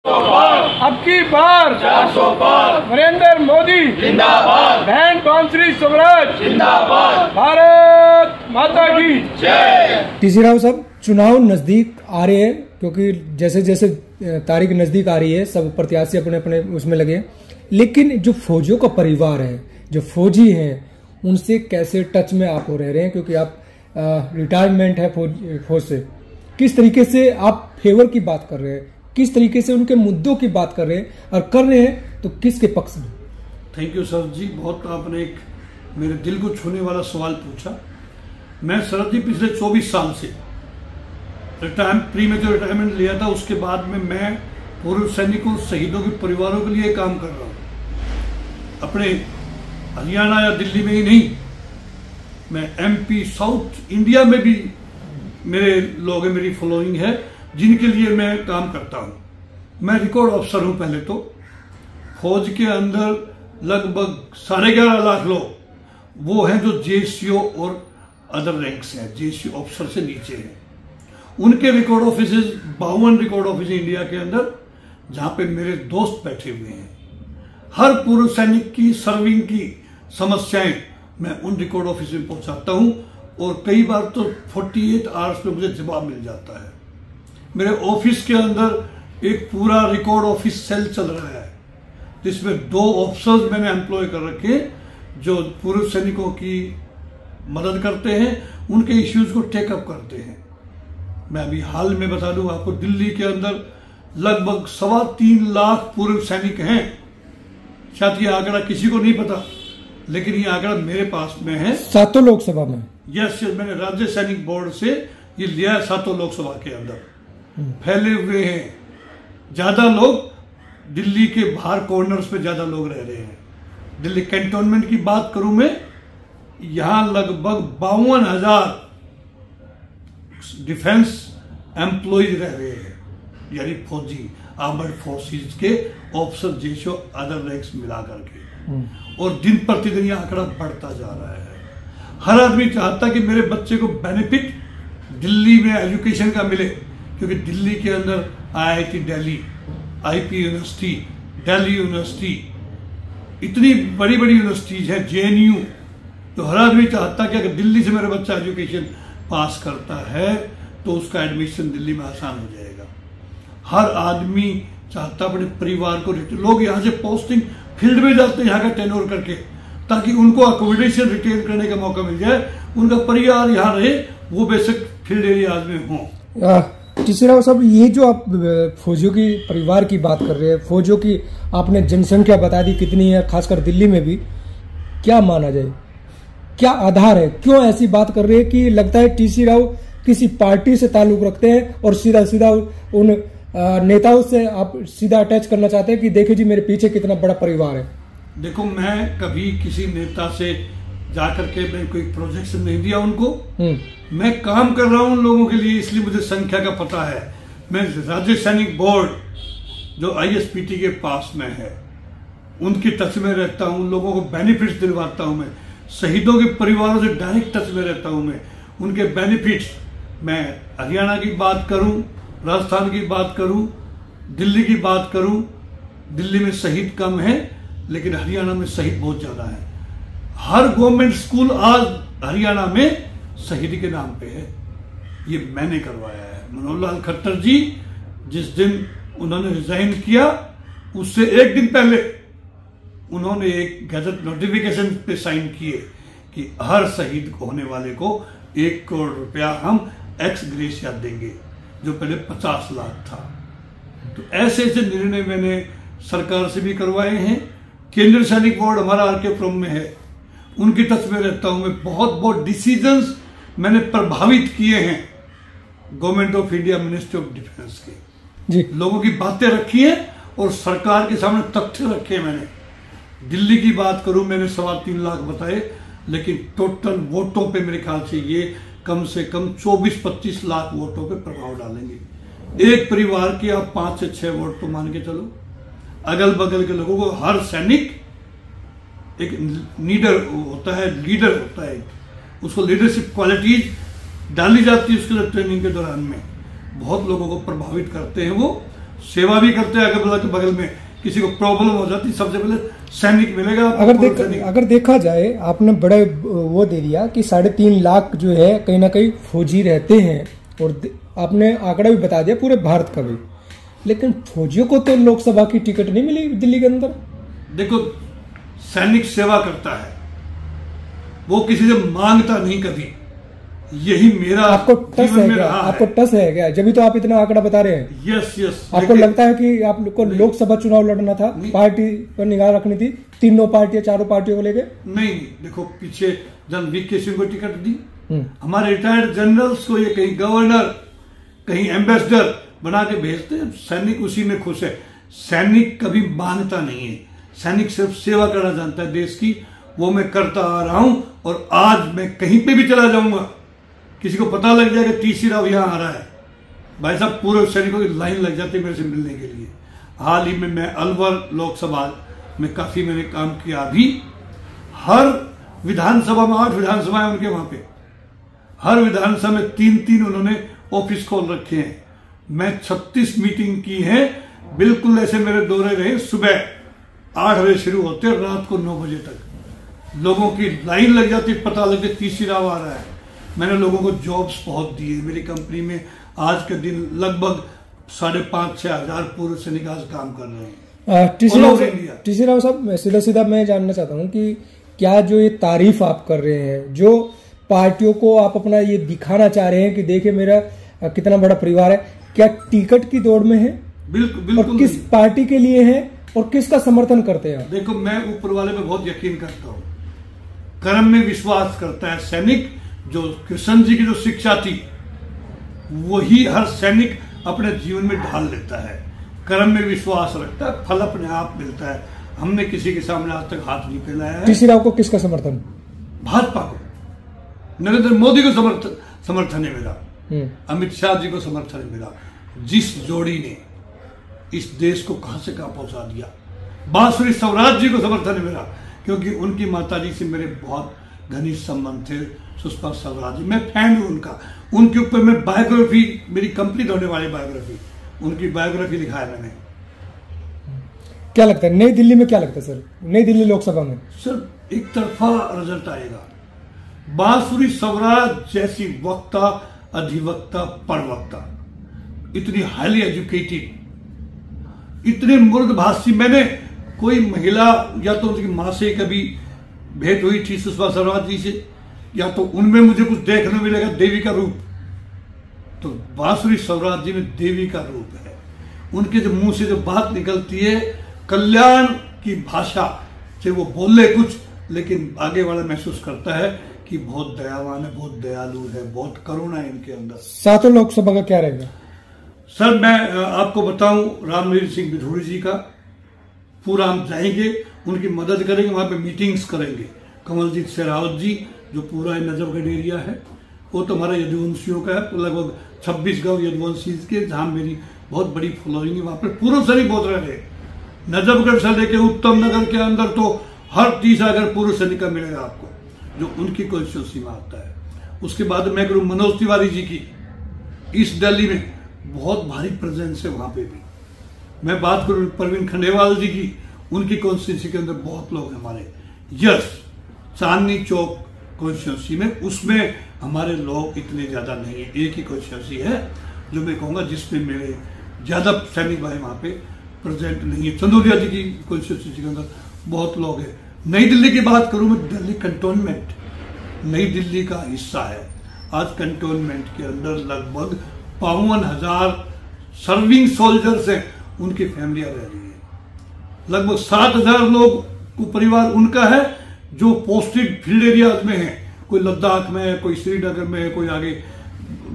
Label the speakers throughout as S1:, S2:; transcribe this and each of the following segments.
S1: अब की बार
S2: 400 पार
S1: नरेंद्र मोदी
S2: जिंदाबाद,
S1: बहन बांसुरी स्वराज
S2: जिंदाबाद,
S1: भारत माता की
S2: जय।
S3: टीसी राव साहब, चुनाव नजदीक आ रहे हैं क्योंकि जैसे जैसे तारीख नजदीक आ रही है सब प्रत्याशी अपने अपने उसमें लगे हैं, लेकिन जो फौजियों का परिवार है, जो फौजी हैं, उनसे कैसे टच में आप हो रह रहे हैं? क्योंकि आप रिटायरमेंट है फौज से, किस तरीके से आप फेवर की बात कर रहे हैं, किस तरीके से उनके मुद्दों की बात कर रहे हैं, और कर रहे हैं तो किसके पक्ष में?
S4: थैंक यू सर जी, बहुत आपने एक मेरे दिल को छूने वाला सवाल पूछा। मैं शरद जी पिछले 24 साल से प्रीमेच्योर रिटायरमेंट लिया था, उसके बाद में मैं पूर्व सैनिकों शहीदों के परिवारों के लिए काम कर रहा हूँ। अपने हरियाणा या दिल्ली में ही नहीं, मैं एमपी साउथ इंडिया में भी मेरे लोग हैं, मेरी फॉलोइंग है जिनके लिए मैं काम करता हूं। मैं रिकॉर्ड ऑफिसर हूं। पहले तो फौज के अंदर लगभग 11.5 लाख लोग वो हैं जो जेसीओ और अदर रैंक्स हैं, जेसीओ ऑफिसर से नीचे हैं। उनके record office 52 record office India के अंदर, जहां पे मेरे दोस्त बैठे हुए हैं। हर पूर्व सैनिक की सर्विंग की समस्याएं मैं उन रिकॉर्ड ऑफिस में पहुंचाता हूं, और कई बार तो 48 आवर्स में मुझे जवाब मिल जाता है। मेरे ऑफिस के अंदर एक पूरा रिकॉर्ड ऑफिस सेल चल रहा है, जिसमें 2 ऑफिसर्स मैंने एम्प्लॉय कर रखे जो पूर्व सैनिकों की मदद करते हैं, उनके इश्यूज को टेकअप करते हैं। मैं अभी हाल में बता दूं आपको, दिल्ली के अंदर लगभग 3.25 लाख पूर्व सैनिक हैं। शायद ये आंकड़ा किसी को नहीं पता, लेकिन ये आंकड़ा मेरे पास में है।
S3: 7 लोकसभा में?
S4: यस, मैंने राज्य सैनिक बोर्ड से ये लिया है। 7 लोकसभा के अंदर फैले हुए हैं। ज्यादा लोग दिल्ली के बाहर कॉर्नर्स पे ज्यादा लोग रह रहे हैं। दिल्ली कैंटोनमेंट की बात करूं मैं, यहां लगभग 52,000 डिफेंस एम्प्लॉयज रह रहे हैं, यानी फौजी आर्मर्ड फोर्सेस के ऑफिसर, जेशो, अदर रैंक्स मिला करके। और दिन प्रतिदिन यह आंकड़ा बढ़ता जा रहा है। हर आदमी चाहता कि मेरे बच्चे को बेनिफिट दिल्ली में एजुकेशन का मिले, क्योंकि दिल्ली के अंदर IIT Delhi, IP university, Delhi university, इतनी बड़ी बड़ी यूनिवर्सिटीज हैं, जेएनयू। तो हर आदमी चाहता कि अगर दिल्ली से मेरा बच्चा एजुकेशन पास करता है तो उसका एडमिशन दिल्ली में आसान हो जाएगा। हर आदमी चाहता अपने परिवार को, लोग यहाँ से पोस्टिंग फील्ड में जाते हैं यहाँ का टेनोर करके, ताकि उनको अकोमोडेशन रिटेन करने का मौका मिल जाए, उनका परिवार यहाँ रहे, वो बेशक फील्ड एरियाज में हों।
S3: टीसी राव साहब, ये जो आप फौजियों की परिवार की बात कर रहे हैं, फौजियों की आपने जनसंख्या बता दी कितनी है, खासकर दिल्ली में भी, क्या माना जाए, क्या आधार है, क्यों ऐसी बात कर रहे हैं कि लगता है टीसी राव किसी पार्टी से ताल्लुक रखते हैं और सीधा सीधा उन नेताओं से आप सीधा अटैच करना चाहते हैं कि देखिए जी मेरे पीछे कितना बड़ा परिवार है?
S4: देखो, मैं कभी किसी नेता से जाकर के मैं कोई प्रोजेक्शन नहीं दिया उनको। मैं काम कर रहा हूं उन लोगों के लिए, इसलिए मुझे संख्या का पता है। मैं राज्य सैनिक बोर्ड जो आईएसपीटी के पास में है, उनके टच में रहता हूं, लोगों को बेनिफिट्स दिलवाता हूं। मैं शहीदों के परिवारों से डायरेक्ट टच में रहता हूं। मैं उनके बेनिफिट्स, मैं हरियाणा की बात करूं, राजस्थान की बात करूं, दिल्ली की बात करूं, दिल्ली में शहीद कम है लेकिन हरियाणा में शहीद बहुत ज्यादा है। हर गवर्नमेंट स्कूल आज हरियाणा में शहीदी के नाम पे है। ये मैंने करवाया है। मनोहर लाल खट्टर जी जिस दिन उन्होंने रिजाइन किया, उससे 1 दिन पहले उन्होंने एक गैजेट नोटिफिकेशन पे साइन किए कि हर शहीद होने वाले को 1 करोड़ रुपया हम एक्स ग्रेशिया देंगे, जो पहले 50 लाख था। तो ऐसे ऐसे निर्णय मैंने सरकार से भी करवाए हैं। केंद्रीय सैनिक बोर्ड हमारा आरकेपुरम में है, उनके टच में रहता हूं मैं। बहुत डिसीजंस मैंने प्रभावित किए हैं government of India, ministry of defence के
S3: जी।
S4: लोगों की बातें रखी हैं और सरकार के सामने तथ्य रखे हैं। मैंने दिल्ली की बात करूं, मैंने 3.25 लाख बताए, लेकिन टोटल वोटों पे मेरे ख्याल से ये कम से कम 24-25 लाख वोटों पे प्रभाव डालेंगे। एक परिवार के आप 5 से 6 वोट तो मान के चलो। अगल बगल के लोगों को, हर सैनिक एक लीडर होता है, उसको लीडरशिप क्वालिटीज डाली जाती है उसके ट्रेनिंग के दौरान में। बहुत लोगों को प्रभावित करते हैं वो। सेवा भी करते हैं। अगर बगल में किसी को प्रॉब्लम हो जाती सबसे पहले सैनिक मिलेगा।
S3: अगर देखा जाए, आपने बड़े वो दे दिया कि 3.5 लाख जो है कहीं ना कहीं फौजी रहते हैं, और आपने आंकड़ा भी बता दिया पूरे भारत का भी, लेकिन फौजियों को तो लोकसभा की टिकट नहीं मिली दिल्ली के अंदर।
S4: देखो, सैनिक सेवा करता है, वो किसी से मांगता नहीं कभी। यही मेरा
S3: आपको टस
S4: जीवन
S3: है
S4: में
S3: क्या?
S4: रहा
S3: आपको टस है क्या? जब भी तो आप इतना आंकड़ा बता रहे हैं।
S4: यस
S3: आपको लगता है कि आपको लोकसभा चुनाव लड़ना था, पार्टी पर निगाह रखनी थी, तीनों पार्टियां, चारों पार्टियों को लेके?
S4: नहीं, देखो पीछे जन वीके सिंह को टिकट दी, हमारे रिटायर्ड जनरल्स को ये कहीं गवर्नर, कहीं एम्बेसडर बना के भेजते हैं। सैनिक उसी में खुश है। सैनिक कभी मांगता नहीं है, सैनिक सिर्फ सेवा करना जानता है देश की। वो मैं करता आ रहा हूं, और आज मैं कहीं पे भी चला जाऊंगा, किसी को पता लग जाएगा टीसी राव यहां आ रहा है, भाई साहब पूरे सैनिकों की लाइन लग जाती है मेरे से मिलने के लिए। हाल ही में मैं अलवर लोकसभा में काफी मैंने काम किया। अभी हर विधानसभा में 8 विधानसभाएं उनके वहां पे, हर विधानसभा में 3-3 उन्होंने ऑफिस खोल रखे हैं। मैं 36 मीटिंग की है। बिल्कुल ऐसे मेरे दौरे रहे, सुबह 8 बजे शुरू होते हैं, रात को 9 बजे तक लोगों की लाइन लग जाती, पता लग गया टीसी राव आ रहा है। मैंने लोगों को जॉब्स बहुत दिए। मेरी कंपनी में आज के दिन लगभग 5,500-6 हजार पूर्व सैनिक आज काम कर रहे हैं।
S3: टीसी राव साहब, सीधा मैं जानना चाहता हूं कि क्या जो ये तारीफ आप कर रहे हैं, जो पार्टियों को आप अपना ये दिखाना चाह रहे हैं कि देखिए मेरा कितना बड़ा परिवार है, क्या टिकट की दौड़ में है?
S4: बिल्कुल।
S3: और किस पार्टी के लिए है और किसका समर्थन करते हैं?
S4: देखो, मैं ऊपर वाले पे बहुत यकीन करता हूँ, कर्म में विश्वास करता है सैनिक। जो कृष्ण जी की जो शिक्षा थी वही हर सैनिक अपने जीवन में ढाल लेता है। कर्म में विश्वास रखता है, फल अपने आप मिलता है। हमने किसी के सामने आज तक हाथ नहीं फैलाया है।
S3: टीसी राव को किसका समर्थन?
S4: भाजपा को, नरेंद्र मोदी को समर्थन है मेरा, अमित शाह जी को समर्थन है मेरा। जिस जोड़ी ने इस देश को कहां से कहां पहुंचा दिया, बांसुरी स्वराज जी को समर्थन है मेरा, क्योंकि उनकी माताजी से मेरे बहुत घनिष्ठ संबंध थे। सुषमा स्वराज जी, मैं फैन हूं उनका। उनके ऊपर मैं बायोग्राफी, मेरी कंप्लीट होने वाली बायोग्राफी, उनकी बायोग्राफी लिखा है मैंने।
S3: क्या लगता है नई दिल्ली में? क्या लगता है सर, नई दिल्ली लोकसभा में?
S4: सर एक तरफा रिजल्ट आएगा। बांसुरी स्वराज जैसी वक्ता, अधिवक्ता, प्रवक्ता, इतनी हाईली एजुकेटेड, इतने मृदभाषी, मैंने कोई महिला या तो उनकी मां से कभी भेंट हुई थी सुषमा स्वराज जी से, या तो उनमें मुझे कुछ देखने मिलेगा देवी का रूप। तो बांसुरी स्वराज जी में देवी का रूप है। उनके जो मुंह से जो बात निकलती है कल्याण की भाषा से, वो बोले कुछ लेकिन आगे वाला महसूस करता है कि बहुत दयावान है, बहुत दयालु है, बहुत करुणा है इनके अंदर।
S3: 7 लोकसभा का क्या रहेगा
S4: सर? मैं आपको बताऊं, रामवीर सिंह बिधूड़ी जी का पूरा हम जाएंगे, उनकी मदद करेंगे, वहां पे मीटिंग्स करेंगे। कमलजीत शेरावत जी जो पूरा नजफगढ़ एरिया है, वो तो हमारा यदुवंशियों का है, तो लगभग 26 गांव यदुवंशी के, जहां मेरी बहुत बड़ी फॉलोइंग है। वहां पर पूर्व सैनिक बहुत रह रहे, नजफगढ़ से लेके उत्तम नगर के अंदर तो हर 30 अगर पूर्व सैनिक का मिलेगा आपको, जो उनकी कॉन्स्टिट्यूंसी में आता है। उसके बाद मैं करूं मनोज तिवारी जी की, ईस्ट दिल्ली में बहुत भारी प्रेजेंस है वहां पे भी। मैं बात करूं परवीन खंडेवाल जी की, उनकी कॉन्स्टिट्यूंसी के अंदर बहुत लोग हमारे। यस, चांदनी चौक कॉन्स्टिट्यूंसी में, उसमें हमारे लोग इतने ज्यादा नहीं है। एक ही कॉन्स्टिट्यूंसी है जो मैं कहूंगा जिसमें मेरे ज्यादा सैनिक भाई वहां पे प्रेजेंट नहीं है। चंदौलिया जी की कॉन्स्टिट्यूंसी के अंदर बहुत लोग हैं। नई दिल्ली की बात करूं मैं, दिल्ली कंटोनमेंट नई दिल्ली का हिस्सा है। आज कंटोनमेंट के अंदर लगभग 52,000 सर्विंग सोल्जर्स हैं, उनकी फैमिलियां रह रही है। लगभग 7,000 लोग को परिवार उनका है जो पोस्टेड फील्ड एरियाज में है। कोई लद्दाख में है, कोई श्रीनगर में है, कोई आगे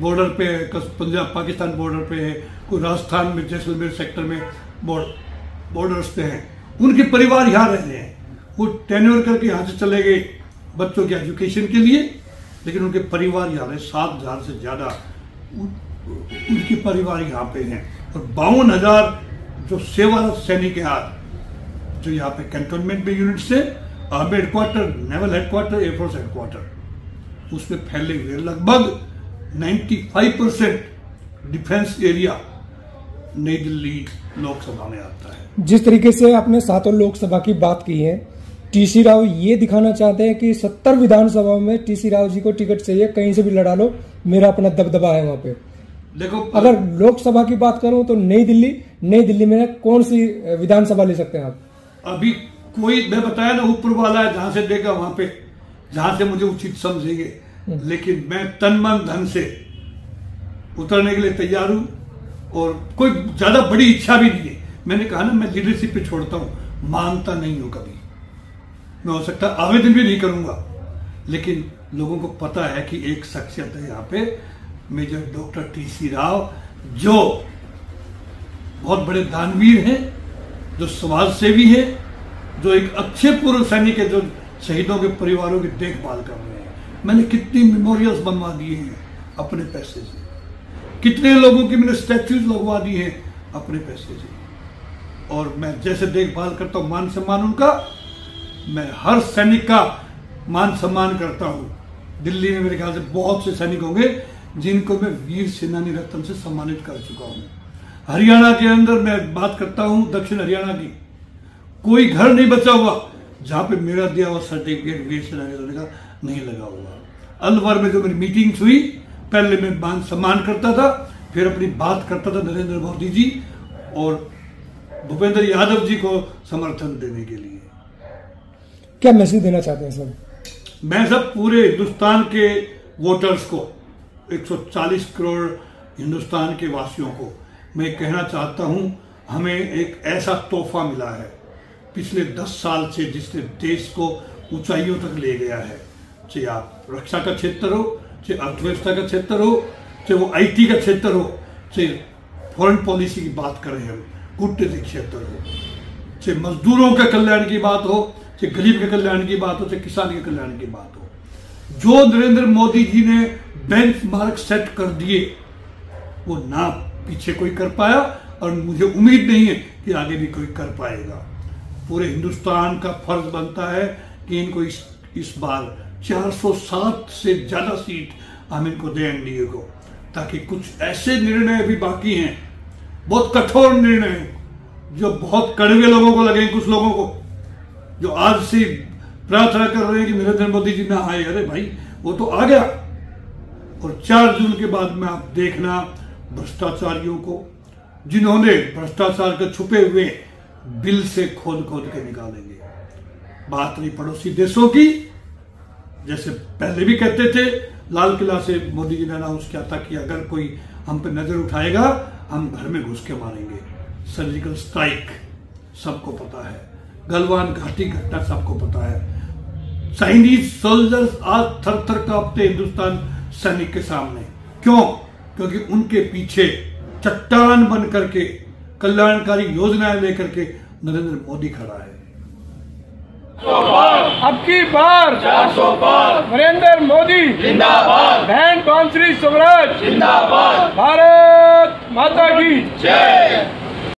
S4: बॉर्डर पे है, पंजाब पाकिस्तान बॉर्डर पे है, कोई राजस्थान में जैसलमेर सेक्टर में बॉर्डर्स पे है। उनके परिवार यहाँ रह रहे हैं। वो टेन्योर करके यहाँ से चले गए बच्चों के एजुकेशन के लिए, लेकिन उनके परिवार यहाँ रहे। 7,000 से ज्यादा उनके परिवार यहाँ पे हैं। और 52,000 जो सेवारत सैनिक हैं आज, जो यहाँ पे कैंटोनमेंट में यूनिट से army headquarter, naval headquarter, air force headquarter, उसमें फैले हुए लगभग 95% डिफेंस एरिया नई दिल्ली लोकसभा में आता है।
S3: जिस तरीके से आपने 7 लोकसभा की बात की है, टीसी राव ये दिखाना चाहते हैं कि 70 विधानसभा में टीसी राव जी को टिकट चाहिए, कहीं से भी लड़ा लो, मेरा अपना दबदबा है वहां पे।
S4: देखो,
S3: अगर लोकसभा की बात करूं तो नई दिल्ली में कौन सी विधानसभा ले सकते हैं आप?
S4: अभी कोई, मैं बताया ना, ऊपर वाला है, जहां से देगा वहां पे, जहां से मुझे उचित समझेंगे। लेकिन मैं तन मन धन से उतरने के लिए तैयार हूं और कोई ज्यादा बड़ी इच्छा भी नहीं है। मैंने कहा ना, मैं लीडरशिप पे छोड़ता हूं, मांगता नहीं हूं कभी। मैं हो सकता है आवेदन भी नहीं करूंगा, लेकिन लोगों को पता है कि एक शख्सियत है यहाँ पे, मेजर डॉक्टर टीसी राव, जो बहुत बड़े दानवीर हैं, जो समाज सेवी है, जो एक अच्छे पूर्व सैनिक है, जो शहीदों के परिवारों की देखभाल कर रहे हैं। मैंने कितनी मेमोरियल्स बनवा दिए हैं अपने पैसे से, कितने लोगों की मैंने स्टैच्यूज लगवा दिए हैं अपने पैसे से। और मैं जैसे देखभाल करता हूं, मान सम्मान उनका, मैं हर सैनिक का मान सम्मान करता हूं। दिल्ली में मेरे ख्याल से बहुत से सैनिक होंगे जिनको मैं वीर सेनानी रत्न से सम्मानित कर चुका हूं। हरियाणा के अंदर मैं बात करता हूं, दक्षिण हरियाणा की, कोई घर नहीं बचा हुआ जहां पे मेरा दिया हुआ सर्टिफिकेट वीर सेनानी रत्न का नहीं लगा हुआ। अलवर में जो मेरी मीटिंग्स हुई, पहले मैं मान सम्मान करता था, फिर अपनी बात करता था नरेंद्र मोदी जी और भूपेंद्र यादव जी को समर्थन देने के लिए।
S3: क्या मैसेज देना चाहते हैं सर?
S4: मैं सब पूरे हिंदुस्तान के वोटर्स को, 140 करोड़ हिंदुस्तान के वासियों को मैं कहना चाहता हूं, हमें एक ऐसा तोहफा मिला है पिछले 10 साल से, जिसने देश को ऊंचाइयों तक ले गया है। चाहे आप रक्षा का क्षेत्र हो, चाहे अर्थव्यवस्था का क्षेत्र हो, चाहे वो IT का क्षेत्र हो, चाहे फॉरेन पॉलिसी की बात करें हम, कूटनीतिक क्षेत्र हो, चाहे मजदूरों के कल्याण की बात हो, चाहे गरीब के कल्याण की बात हो, चाहे किसान के कल्याण की बात हो। जो नरेंद्र मोदी जी ने बेंचमार्क सेट कर दिए, वो ना पीछे कोई कर पाया और मुझे उम्मीद नहीं है कि आगे भी कोई कर पाएगा। पूरे हिंदुस्तान का फर्ज बनता है कि इनको इस बार 407 से ज्यादा सीट हम इनको दें एनडीए को, ताकि कुछ ऐसे निर्णय भी बाकी हैं, बहुत कठोर निर्णय, जो बहुत कड़वे लोगों को लगे, कुछ लोगों को जो आज से प्रार्थना कर रहे हैं कि नरेंद्र मोदी जी ना आए। अरे भाई, वो तो आ गया। और 4 जून के बाद में आप देखना भ्रष्टाचारियों को, जिन्होंने भ्रष्टाचार के छुपे हुए बिल से खोद खोद के निकालेंगे। बात नहीं पड़ोसी देशों की, जैसे पहले भी कहते थे, लाल किला से मोदी जी ने अनाउंस किया था कि अगर कोई हम पे नजर उठाएगा हम घर में घुस के मारेंगे। सर्जिकल स्ट्राइक सबको पता है, गलवान घाटी घटना सबको पता है। चाइनीज सोल्जर्स आज थर थर कांपते हिंदुस्तान सैनिक के सामने। क्यों? क्योंकि उनके पीछे चट्टान बन करके कल्याणकारी योजनाएं लेकर के नरेंद्र मोदी खड़ा है।
S1: अब की बार
S2: 400 पार,
S1: नरेंद्र मोदी
S2: जिंदाबाद,
S1: बहन बांसुरी स्वराज
S2: जिंदाबाद,
S1: भारत माता की
S2: जय।